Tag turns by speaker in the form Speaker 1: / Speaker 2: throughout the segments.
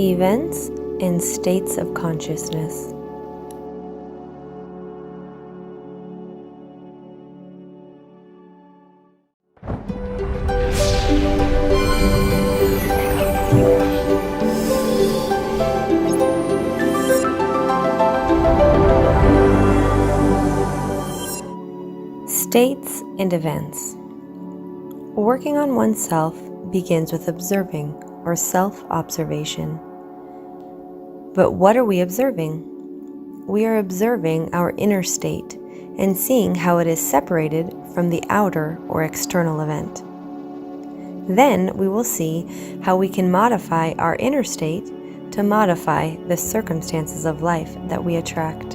Speaker 1: Events and states of consciousness. States and events. Working on oneself begins with observing or self-observation. But what are we observing? We are observing our inner state and seeing how it is separated from the outer or external event. Then we will see how we can modify our inner state to modify the circumstances of life that we attract.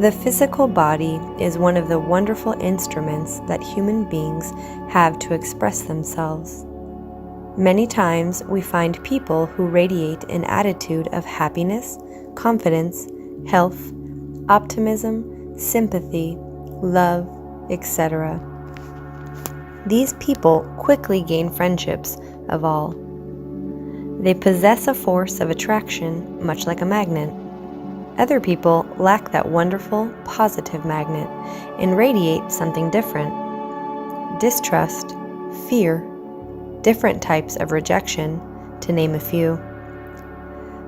Speaker 1: The physical body is one of the wonderful instruments that human beings have to express themselves. Many times we find people who radiate an attitude of happiness, confidence, health, optimism, sympathy, love, etc. These people quickly gain friendships of all. They possess a force of attraction much like a magnet. Other people lack that wonderful, positive magnet and radiate something different. Distrust, fear, different types of rejection, to name a few.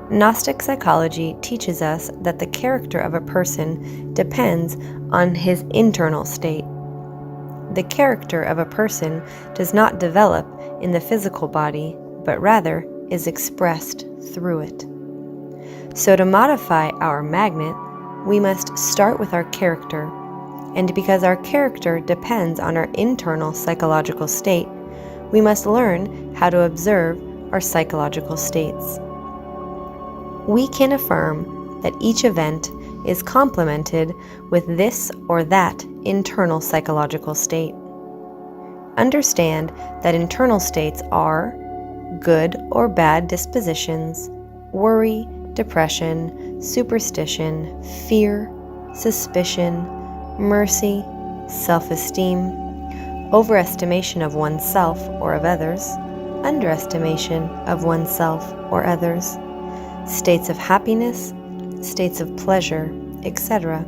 Speaker 1: Gnostic psychology teaches us that the character of a person depends on his internal state. The character of a person does not develop in the physical body, but rather is expressed through it. So to modify our magnet, we must start with our character, and because our character depends on our internal psychological state, we must learn how to observe our psychological states. We can affirm that each event is complemented with this or that internal psychological state. Understand that internal states are good or bad dispositions, worry, depression, superstition, fear, suspicion, mercy, self-esteem, overestimation of oneself or of others, underestimation of oneself or others, states of happiness, states of pleasure, etc.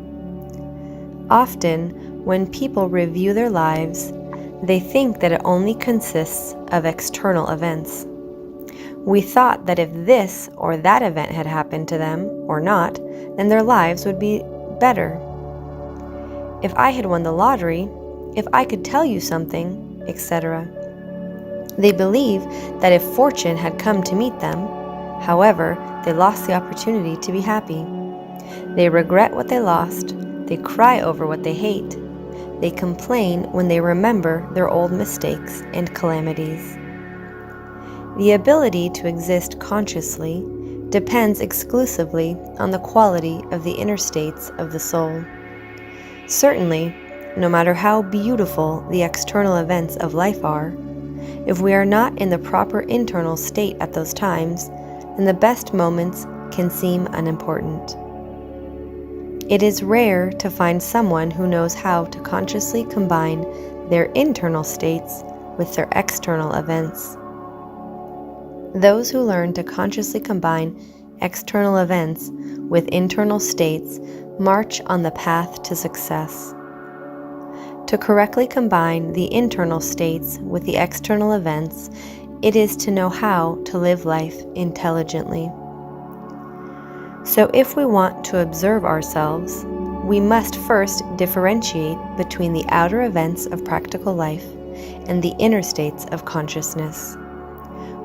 Speaker 1: Often, when people review their lives, they think that it only consists of external events. We thought that if this or that event had happened to them, or not, then their lives would be better. If I had won the lottery, if I could tell you something, etc. They believe that if fortune had come to meet them, however, they lost the opportunity to be happy. They regret what they lost, they cry over what they hate, they complain when they remember their old mistakes and calamities. The ability to exist consciously depends exclusively on the quality of the inner states of the soul. Certainly, no matter how beautiful the external events of life are, if we are not in the proper internal state at those times, then the best moments can seem unimportant. It is rare to find someone who knows how to consciously combine their internal states with their external events. Those who learn to consciously combine external events with internal states march on the path to success. To correctly combine the internal states with the external events, it is to know how to live life intelligently. So if we want to observe ourselves, we must first differentiate between the outer events of practical life and the inner states of consciousness.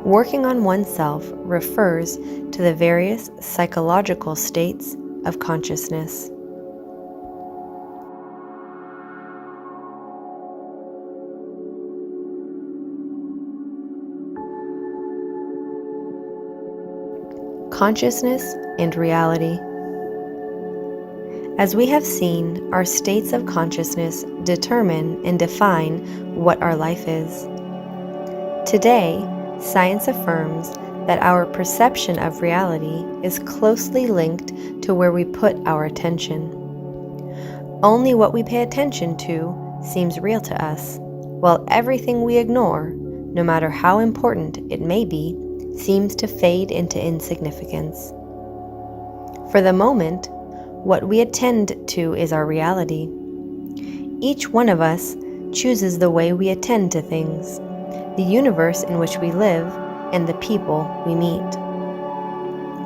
Speaker 1: Working on oneself refers to the various psychological states of consciousness. Consciousness and reality. As we have seen, our states of consciousness determine and define what our life is. Today, science affirms that our perception of reality is closely linked to where we put our attention. Only what we pay attention to seems real to us, while everything we ignore, no matter how important it may be, seems to fade into insignificance. For the moment, what we attend to is our reality. Each one of us chooses the way we attend to things, the universe in which we live, and the people we meet.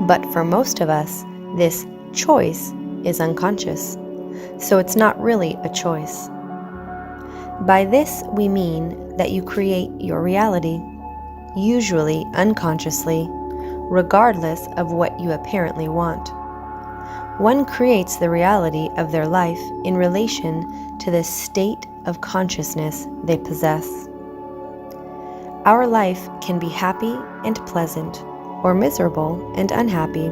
Speaker 1: But for most of us, this choice is unconscious, so it's not really a choice. By this, we mean that you create your reality, usually unconsciously, regardless of what you apparently want. One creates the reality of their life in relation to the state of consciousness they possess. Our life can be happy and pleasant, or miserable and unhappy.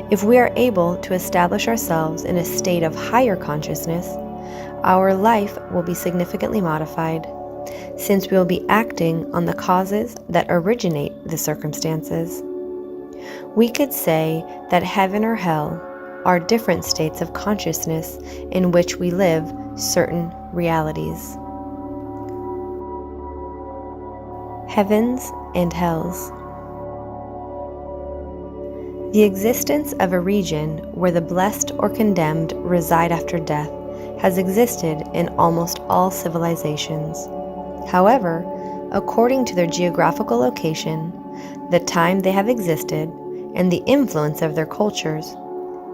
Speaker 1: If we are able to establish ourselves in a state of higher consciousness, our life will be significantly modified, since we will be acting on the causes that originate the circumstances. We could say that heaven or hell are different states of consciousness in which we live certain realities. Heavens and hells. The existence of a region where the blessed or condemned reside after death has existed in almost all civilizations. However, according to their geographical location, the time they have existed, and the influence of their cultures,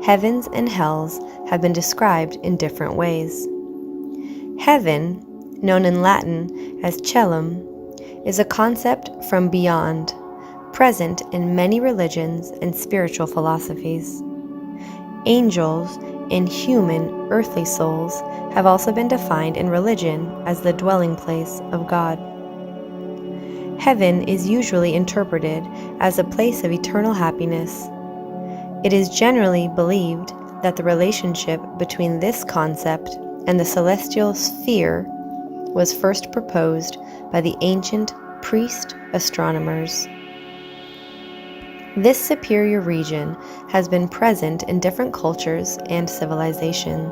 Speaker 1: heavens and hells have been described in different ways. Heaven, known in Latin as caelum, is a concept from beyond, present in many religions and spiritual philosophies. Angels and human earthly souls have also been defined in religion as the dwelling place of God. Heaven is usually interpreted as a place of eternal happiness. It is generally believed that the relationship between this concept and the celestial sphere was first proposed by the ancient priest astronomers. This superior region has been present in different cultures and civilization.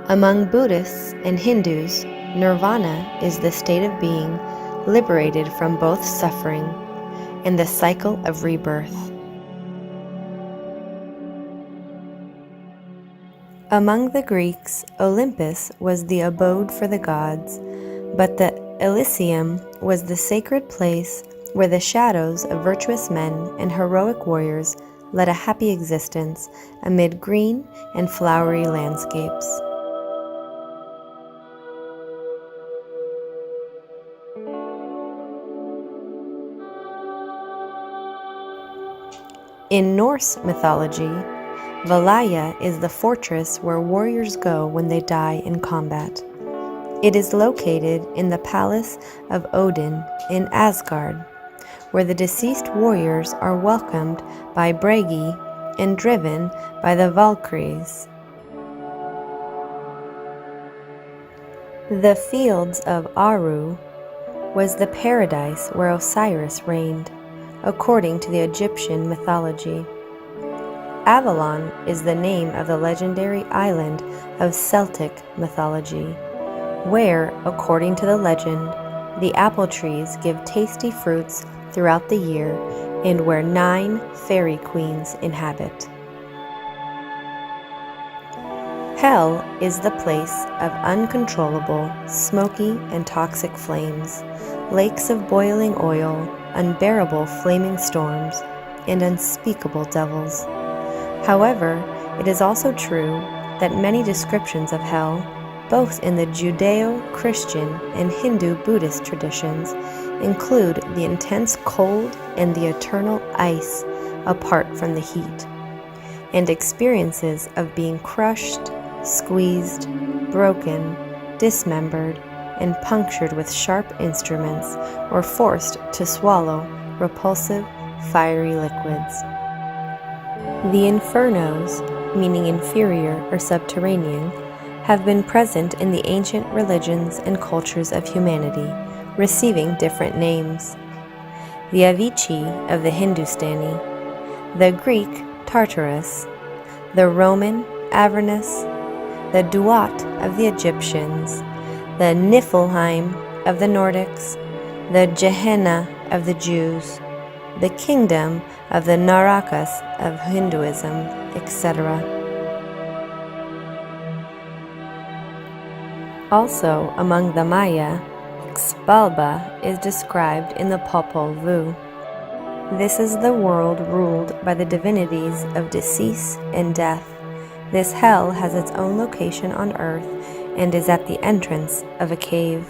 Speaker 1: Among Buddhists and Hindus, nirvana is the state of being liberated from both suffering and the cycle of rebirth. Among the Greeks, Olympus was the abode for the gods, but the Elysium was the sacred place where the shadows of virtuous men and heroic warriors led a happy existence amid green and flowery landscapes. In Norse mythology, Valhalla is the fortress where warriors go when they die in combat. It is located in the palace of Odin in Asgard, where the deceased warriors are welcomed by Bragi and driven by the Valkyries. The fields of Aru was the paradise where Osiris reigned, according to the Egyptian mythology. Avalon is the name of the legendary island of Celtic mythology, where, according to the legend, the apple trees give tasty fruits throughout the year and where 9 fairy queens inhabit. Hell is the place of uncontrollable, smoky and toxic flames, lakes of boiling oil, unbearable flaming storms, and unspeakable devils. However, it is also true that many descriptions of hell, both in the Judeo-Christian and Hindu-Buddhist traditions, include the intense cold and the eternal ice apart from the heat, and experiences of being crushed, squeezed, broken, dismembered, and punctured with sharp instruments, or forced to swallow repulsive, fiery liquids. The infernos, meaning inferior or subterranean, have been present in the ancient religions and cultures of humanity, receiving different names. The Avicii of the Hindustani, the Greek Tartarus, the Roman Avernus, the Duat of the Egyptians, the Niflheim of the Nordics, the Gehenna of the Jews, the kingdom of the Narakas of Hinduism, etc. Also, among the Maya, Xbalba is described in the Popol Vuh. This is the world ruled by the divinities of decease and death. This hell has its own location on earth and is at the entrance of a cave.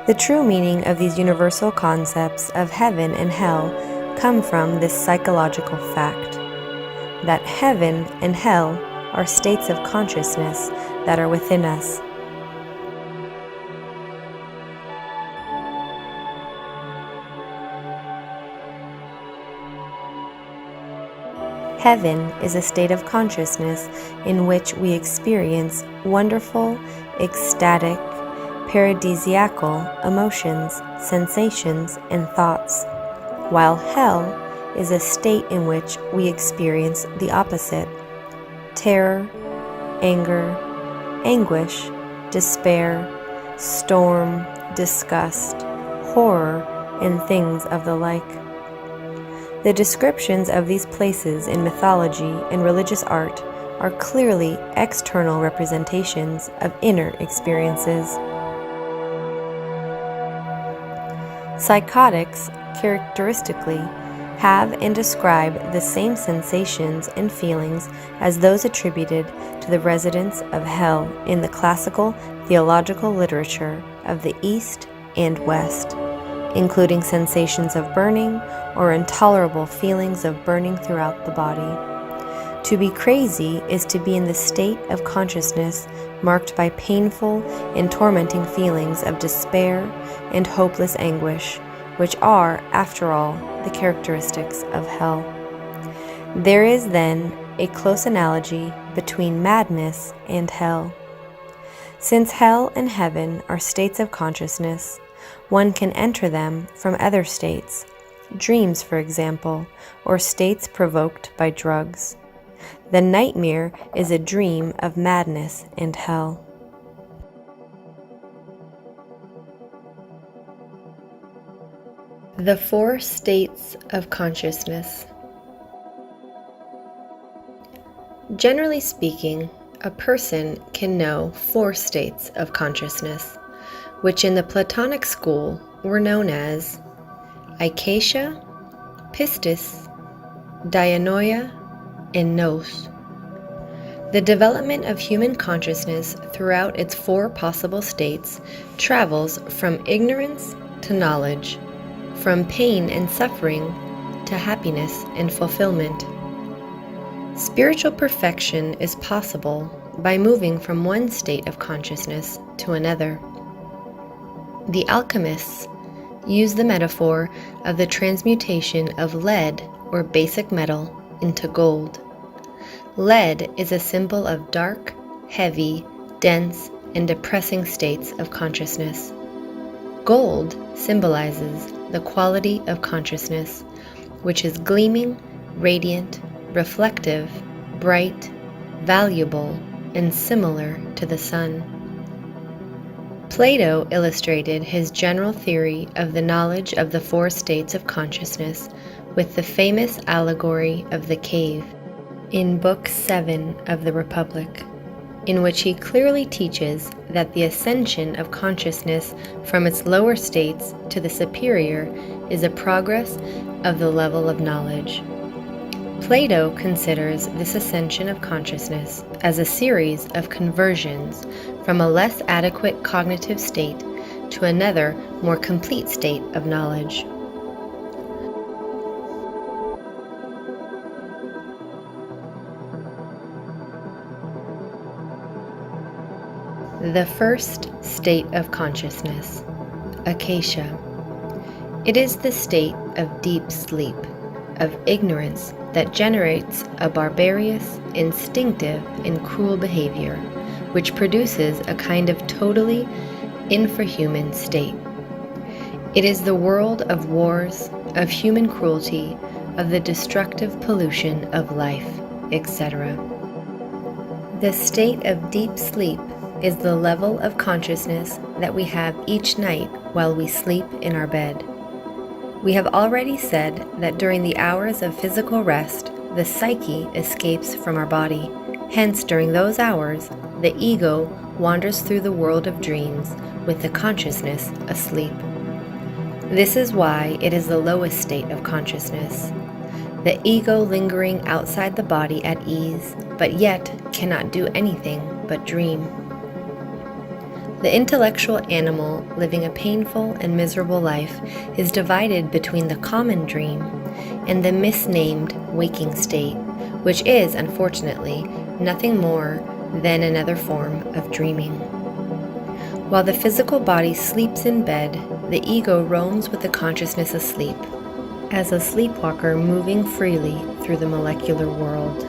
Speaker 1: The true meaning of these universal concepts of heaven and hell come from this psychological fact, that heaven and hell are states of consciousness that are within us. Heaven is a state of consciousness in which we experience wonderful, ecstatic, paradisiacal emotions, sensations, and thoughts, while hell is a state in which we experience the opposite: terror, anger, anguish, despair, storm, disgust, horror, and things of the like. The descriptions of these places in mythology and religious art are clearly external representations of inner experiences. Psychotics, characteristically, have and describe the same sensations and feelings as those attributed to the residents of hell in the classical theological literature of the East and West, including sensations of burning or intolerable feelings of burning throughout the body. To be crazy is to be in the state of consciousness marked by painful and tormenting feelings of despair and hopeless anguish, which are, after all, the characteristics of hell. There is, then, a close analogy between madness and hell. Since hell and heaven are states of consciousness, one can enter them from other states, dreams, for example, or states provoked by drugs. The nightmare is a dream of madness and hell. The four states of consciousness. Generally speaking, a person can know four states of consciousness, which in the Platonic school were known as Aikacia, Pistis, Dianoia, and Nous. The development of human consciousness throughout its four possible states travels from ignorance to knowledge, from pain and suffering to happiness and fulfillment. Spiritual perfection is possible by moving from one state of consciousness to another. The alchemists use the metaphor of the transmutation of lead or basic metal into gold. Lead is a symbol of dark, heavy, dense, and depressing states of consciousness. Gold symbolizes the quality of consciousness, which is gleaming, radiant, reflective, bright, valuable, and similar to the sun. Plato illustrated his general theory of the knowledge of the four states of consciousness with the famous allegory of the cave in Book 7 of the Republic, in which he clearly teaches that the ascension of consciousness from its lower states to the superior is a progress of the level of knowledge. Plato considers this ascension of consciousness as a series of conversions from a less adequate cognitive state to another, more complete state of knowledge. The first state of consciousness, Aikacia. It is the state of deep sleep, of ignorance that generates a barbarous, instinctive, and cruel behavior, which produces a kind of totally infrahuman state. It is the world of wars, of human cruelty, of the destructive pollution of life, etc. The state of deep sleep is the level of consciousness that we have each night while we sleep in our bed. We have already said that during the hours of physical rest, the psyche escapes from our body. Hence, during those hours, the ego wanders through the world of dreams with the consciousness asleep. This is why it is the lowest state of consciousness. The ego lingering outside the body at ease, but yet cannot do anything but dream. The intellectual animal living a painful and miserable life is divided between the common dream and the misnamed waking state, which is, unfortunately, nothing more than another form of dreaming. While the physical body sleeps in bed, the ego roams with the consciousness asleep, as a sleepwalker moving freely through the molecular world.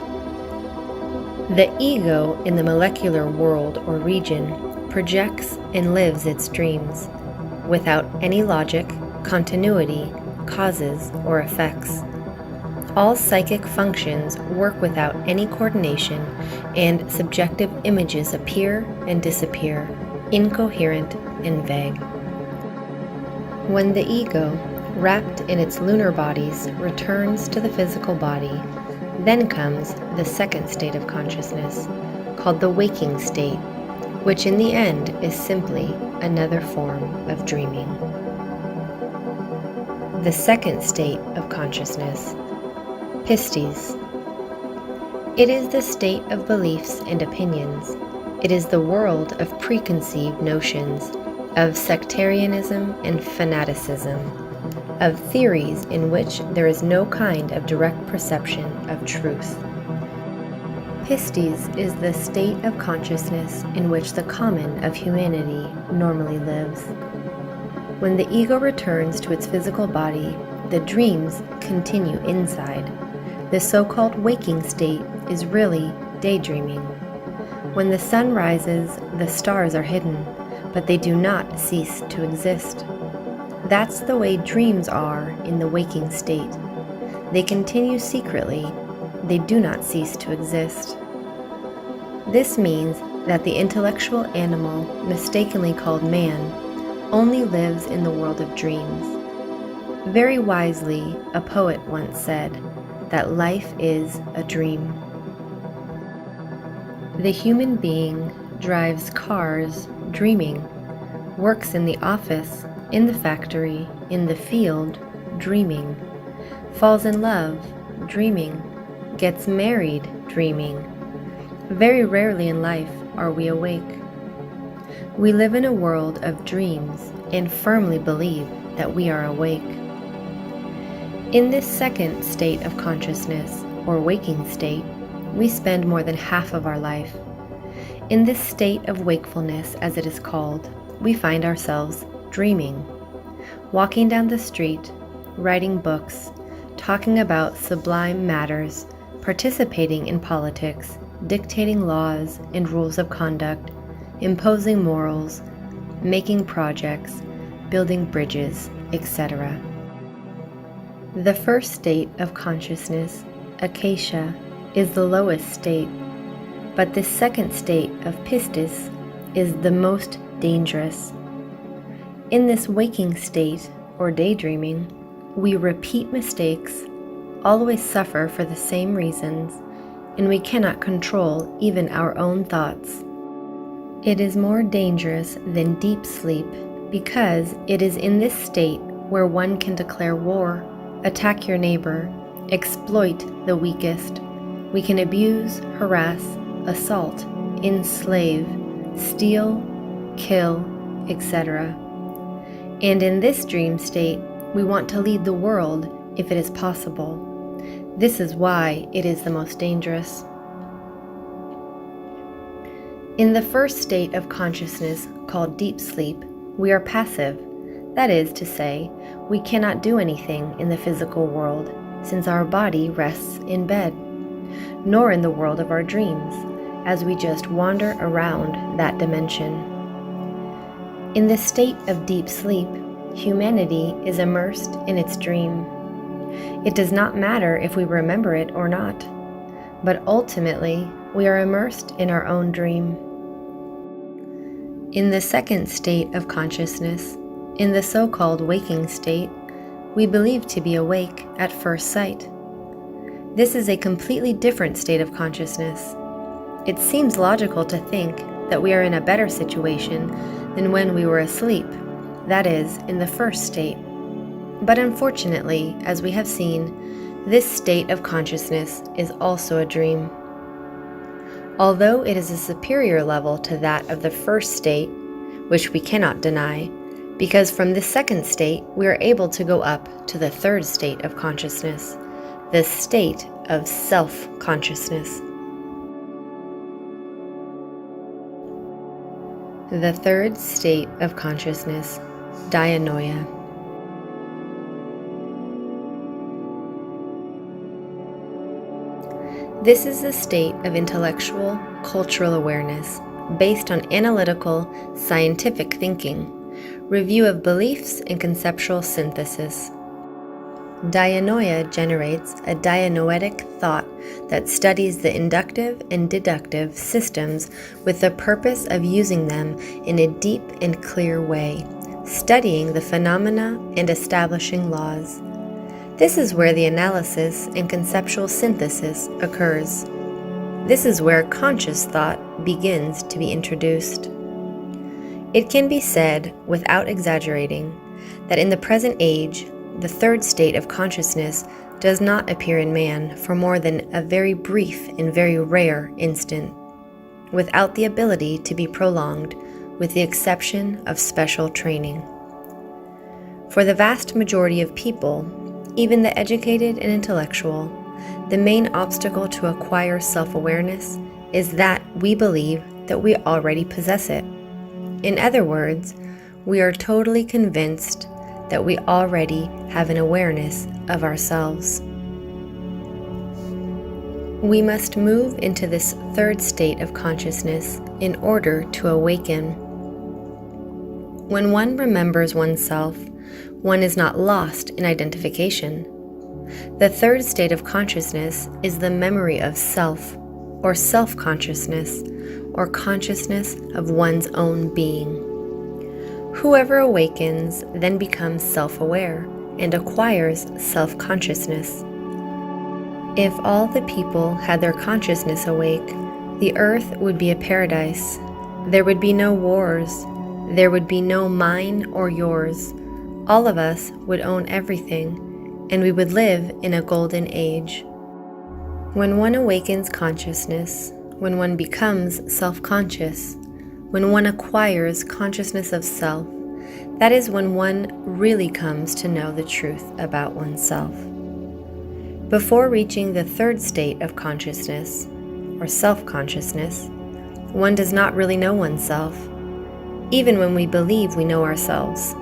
Speaker 1: The ego in the molecular world or region projects and lives its dreams without any logic, continuity, causes, or effects. All psychic functions work without any coordination, and subjective images appear and disappear, incoherent and vague. When the ego, wrapped in its lunar bodies, returns to the physical body, then comes the second state of consciousness, called the waking state, which in the end is simply another form of dreaming. The second state of consciousness, pistis. It is the state of beliefs and opinions. It is the world of preconceived notions, of sectarianism and fanaticism, of theories in which there is no kind of direct perception of truth. Pistis is the state of consciousness in which the common of humanity normally lives. When the ego returns to its physical body, the dreams continue inside. The so-called waking state is really daydreaming. When the sun rises, the stars are hidden, but they do not cease to exist. That's the way dreams are in the waking state. They continue secretly. They do not cease to exist. This means that the intellectual animal, mistakenly called man, only lives in the world of dreams. Very wisely, a poet once said that life is a dream. The human being drives cars dreaming, works in the office, in the factory, in the field, dreaming, falls in love, dreaming, gets married, dreaming. Very rarely in life are we awake. We live in a world of dreams and firmly believe that we are awake. In this second state of consciousness, or waking state, we spend more than half of our life. In this state of wakefulness, as it is called, we find ourselves dreaming, walking down the street, writing books, talking about sublime matters, participating in politics, dictating laws and rules of conduct, imposing morals, making projects, building bridges, etc. The first state of consciousness, Akasha, is the lowest state, but this second state of pistis is the most dangerous. In this waking state, or daydreaming, we repeat mistakes, always suffer for the same reasons, and we cannot control even our own thoughts. It is more dangerous than deep sleep because it is in this state where one can declare war, attack your neighbor, exploit the weakest. We can abuse, harass, assault, enslave, steal, kill, etc. And in this dream state, we want to lead the world if it is possible. This is why it is the most dangerous. In the first state of consciousness, called deep sleep, we are passive. That is to say, we cannot do anything in the physical world, since our body rests in bed, nor in the world of our dreams, as we just wander around that dimension. In the state of deep sleep, humanity is immersed in its dream. It does not matter if we remember it or not, but ultimately we are immersed in our own dream. In the second state of consciousness, in the so-called waking state, we believe to be awake at first sight. This is a completely different state of consciousness. It seems logical to think that we are in a better situation than when we were asleep, that is, in the first state. But unfortunately, as we have seen, this state of consciousness is also a dream. Although it is a superior level to that of the first state, which we cannot deny, because from this second state we are able to go up to the third state of consciousness, the state of self-consciousness. The third state of consciousness, dianoia. This is a state of intellectual, cultural awareness based on analytical, scientific thinking, review of beliefs, and conceptual synthesis. Dianoia generates a dianoetic thought that studies the inductive and deductive systems with the purpose of using them in a deep and clear way, studying the phenomena and establishing laws. This is where the analysis and conceptual synthesis occurs. This is where conscious thought begins to be introduced. It can be said, without exaggerating, that in the present age, the third state of consciousness does not appear in man for more than a very brief and very rare instant, without the ability to be prolonged, with the exception of special training. For the vast majority of people, even the educated and intellectual, the main obstacle to acquire self-awareness is that we believe that we already possess it. In other words, we are totally convinced that we already have an awareness of ourselves. We must move into this third state of consciousness in order to awaken. When one remembers oneself, one is not lost in identification. The third state of consciousness is the memory of self, or self-consciousness, or consciousness of one's own being. Whoever awakens then becomes self-aware and acquires self-consciousness. If all the people had their consciousness awake, the earth would be a paradise. There would be no wars. There would be no mine or yours. All of us would own everything, and we would live in a golden age. When one awakens consciousness, when one becomes self-conscious, when one acquires consciousness of self, that is when one really comes to know the truth about oneself. Before reaching the third state of consciousness, or self-consciousness, one does not really know oneself, even when we believe we know ourselves.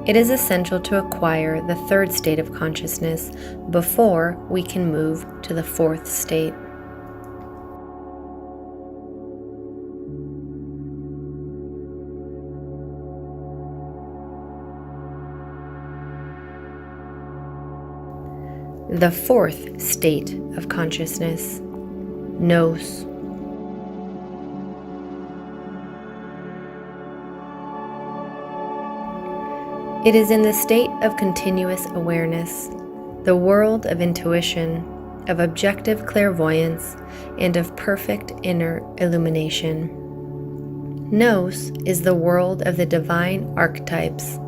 Speaker 1: It is essential to acquire the third state of consciousness before we can move to the fourth state. The fourth state of consciousness, nous. It is in the state of continuous awareness, the world of intuition, of objective clairvoyance, and of perfect inner illumination. Nous is the world of the divine archetypes.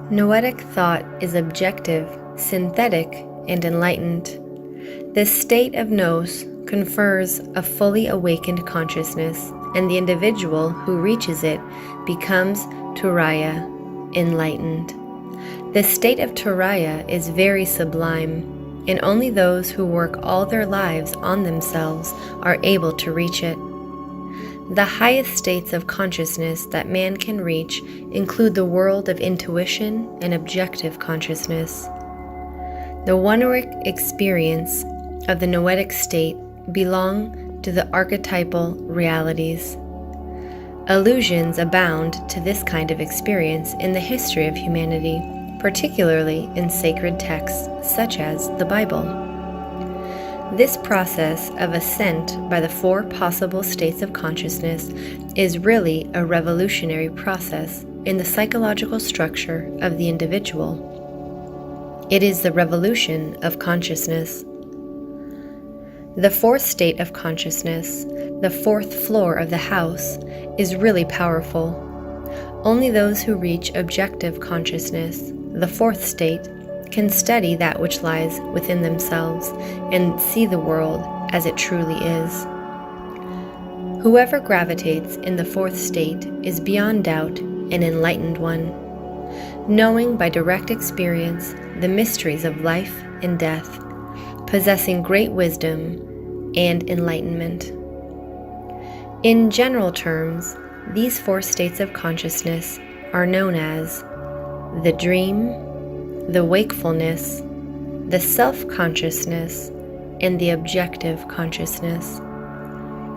Speaker 1: Noetic thought is objective, synthetic, and enlightened. This state of nous confers a fully awakened consciousness, and the individual who reaches it becomes Turaya, enlightened. The state of Turaya is very sublime, and only those who work all their lives on themselves are able to reach it. The highest states of consciousness that man can reach include the world of intuition and objective consciousness. The oneric experience of the noetic state belong to the archetypal realities. Allusions abound to this kind of experience in the history of humanity, particularly in sacred texts such as the Bible. This process of ascent by the 4 possible states of consciousness is really a revolutionary process in the psychological structure of the individual. It is the revolution of consciousness. The 4th state of consciousness, the 4th floor of the house, is really powerful. Only those who reach objective consciousness, the 4th state, can study that which lies within themselves and see the world as it truly is. Whoever gravitates in the 4th state is beyond doubt an enlightened one, knowing by direct experience the mysteries of life and death, possessing great wisdom and enlightenment. In general terms, these 4 states of consciousness are known as the dream, the wakefulness, the self-consciousness, and the objective consciousness.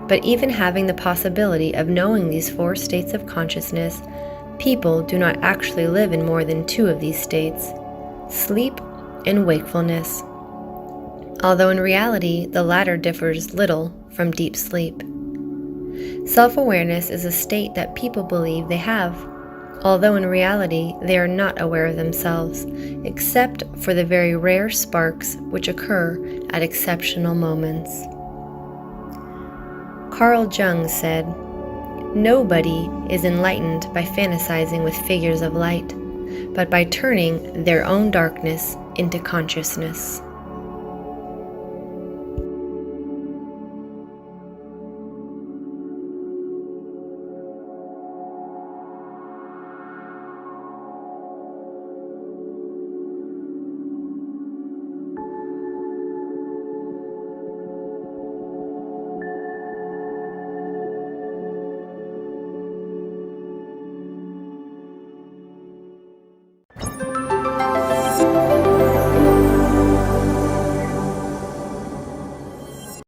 Speaker 1: But even having the possibility of knowing these 4 states of consciousness, people do not actually live in more than 2 of these states, sleep and wakefulness, although in reality the latter differs little from deep sleep. Self-awareness is a state that people believe they have, although in reality they are not aware of themselves, except for the very rare sparks which occur at exceptional moments. Carl Jung said, "Nobody is enlightened by fantasizing with figures of light, but by turning their own darkness into consciousness."